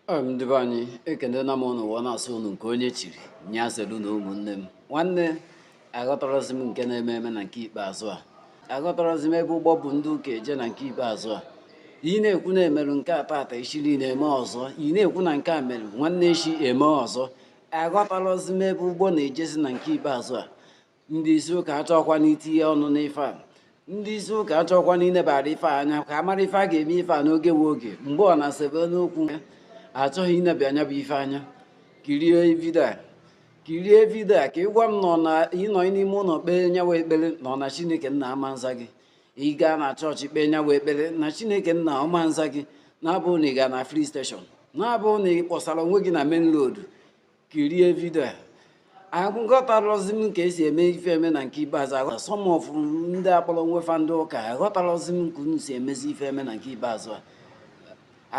Ndị be anyị ekene m unu ụwa na-asụ unu nke onye chiri nya selu na ụmụnne m nwanne aghọtarazi m nke na-eme eme na nke ikpeazụ a aghọtarazi m ebe ụgbọ bụ ndị ụka eje na nke ikpeazụ a ị na-ekwu na emerụ nke a tata ichiri na-eme ọzọ ị na-ekwu na nke a mere nwanne echi eme ọzọ aghọtarazi m ebe ụgbọ na-ejezi na nke ikpeazụ a ndị isi ụka achọkwa n'itinye ọnụ n'ife a ndị isi ụka achọkwa na inebara ife anya ka a mara ife a ga-eme ife a n'oge nwe oge mgbe ọ na-asebe n'okwu achọghị inebi anya bụ ife anya kirie vidio a ka ị gwa m nọ na ịnọ n'ime ụlọ kpee nyawa ekpere nọ na chineke nna ama nza gị ị gaa na chọọchị kpee nyawa ekpere na chineke nna ọma nza gị na-abụ na ị gaa na free station na-abụ na ị kpọsara onwe gị na main road kirie vidio a aghọtarọzi m ka esi eme ife eme na nke ikpeazụ asọmọfụ ndị akpọrọ nwefa ndị ụka aghọtarọzi m ka unu si emezi ife eme na nke ikpeazụ a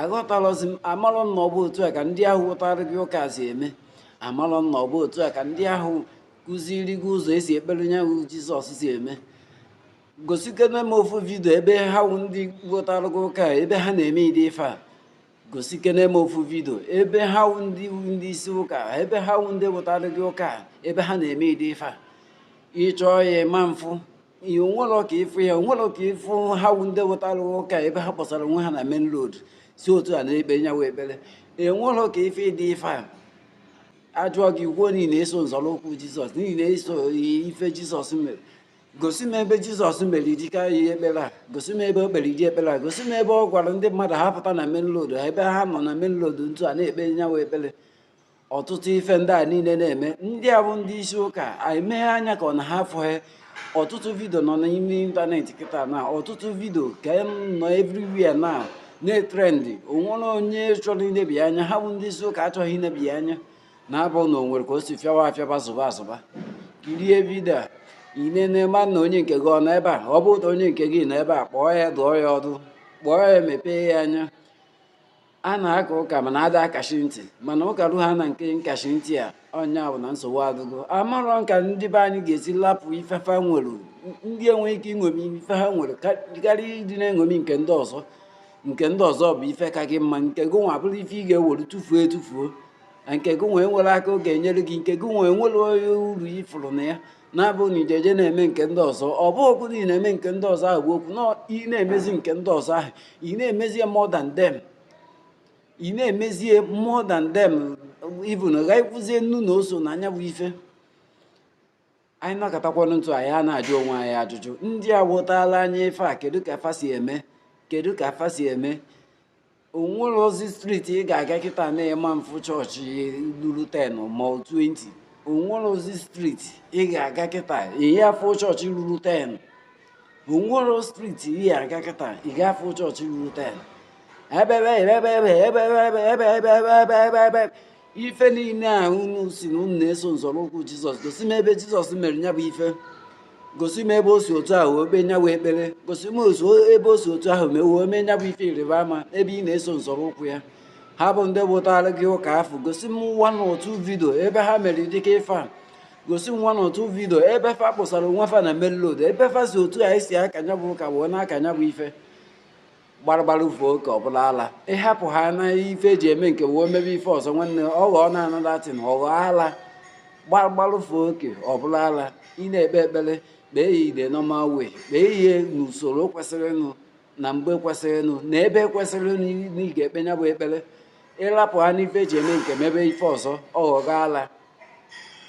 aghọtarọzi m amarọ m na ọ bụ otu a ka ndị ahụ ụtarị gị ụka si eme amarọ m na ọ bụ otu a ka ndị ahụ kụziri gị ụzọ esi ekpere nyanwụ jizọs si eme gosikene m ofu vidio ebe ha wụ ndị ghọtara gị ụka ebe ha na-eme ide ife a gosikene m ofu vidio ebe ha wụ ndị isi ụka ebe ha wụ ndị ghọtara gị ụka ebe ha na-eme ide ife a ịchọọ ya ịma mfụ onwere ka ịfụ ya onwere ka ịfụ ha wụ ndị ghọtara ụka ebe ha kpọsara onwe ha na main road si otu a na-ekpe nyawa ekpere enwere ka ife dị ife a ajụọ gị gwuo niile eso nzọrọụkwụ jizọs niile eso ife jizọs mere gosi m ebe jizọs mere dịka ihe ekpere a gosi m ebe o kpere iji ekpere a gosi m ebe ọ gwara ndị mmadụ ha pụta na main road ebe ha nọ na main road ntu a na-ekpe nyawa ekpere ọtụtụ ife ndị a niile na-eme ndị a bụ ndị isi ụka emeghe anya ka ọ na ha afụghị ọtụtụ vidio nọ n'ime ịntanetị kịta na ọtụtụ vidio ka m nọ everywhere na-etrendị onwere onye chọrọ inebi anya ha bụ ndị isi ụka achọghị inebi anya na-abụ na onwere ka o si fịawa afịaba zụba azụba kirie vidio a ine na-ema na onye nke gị ọ nọ ebe a ọ bụ ụtọ onye nke gị nọ ebe a kpọọ ya dụọ ya ọdụ kpọọ ya mepee ya anya a na-aka ụka mana ada akashi ntị mana ụka ru ha na nke nkashi ntị a ọnya bụ na nsogbu adụgo amarọ nka ndị be anyị ga-esi lapụ ifefe ha nwere ndị enweghị ike ịṅomi ife ha nwere karịa ịdị na-eṅomi nke ndị ọzọ bụ ife ka gị mma nke gị nwa bụrụ ife ị ga-ewere tufuo etufuo na nke gị nwee nwere aka ọ ga-enyere gị nke gị nwee nwere onye uru ifụrụ na ya na-abụ na ijeje na-eme nke ndị ọzọ ọ bụ okwu na ị na-eme nke ndị ọzọ ahụ bụ okwu na ị na-emezi nke ndị ọzọ ahụ ị na-emezie more than them ị na-emezie more than them even ghaịkwuzie nnu na oso na anya bụ ife anyị nakọtakwanụ ntụ anyị a na-ajụ onwe anyị ajụjụ ndị a wụtala anya ife a kedu ka fa si eme onwere ozi striti ị ga-aga kịta na-ema mfụ chọọchị luru 10 ma 20 onwere ozi striti ị ga-aga kịta ihe afọ chọọchị ruru 10 onwere striti ị ga-aga kịta ị ga-afụ chọọchị ruru 10 ebe ife niile a unu si na unu na-eso nzọrọụkwụ jizọs gosi m ebe jizọs mere nya bụ ife gosi m ebe o si otu ahụ okpe nyawa ekpere gosi m ebe o si otu ahụ mewe ome nya bụ ife ịrịba ama ebe ị na-eso nzọrọụkwụ ya ha bụ ndị bụtara gị ụka afọ gosi m nwa na otu vidio ebe ha mere dịka ife a gosi m nwa na otu vidio ebe fa kpụsara onwe fa na main road ebe fa si otu a esi aka nya bụ ụka wee na-aka nya bụ ife gbaragbarụ ufuo ka ọ bụla ala ịhapụ ha na ife eji eme nke wee mebe ife ọzọ nwanne ọ ghọọ na datin ọ ghọọ ala gbaragbarụ fuo oke ọ bụla ala ị na-ekpe ekpere kpee ya ide normal way kpee ihe n'usoro kwesịrịnụ na mgbe kwesịrịnụ na ebe kwesịrịnụ na ị ga-ekpe nya bụ ekpere ịrapụ ha n'ife eji eme nke mebe ife ọzọ ọ ghọgo ala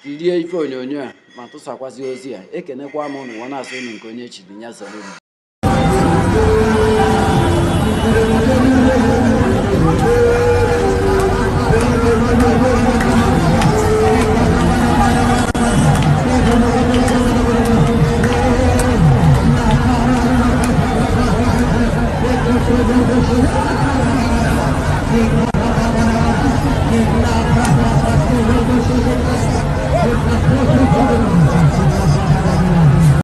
kirie ife onyonyo a ma tụsakwazi ozi a ekenekwa m n'ụwa na-asụ unu nke onye chiri ya zere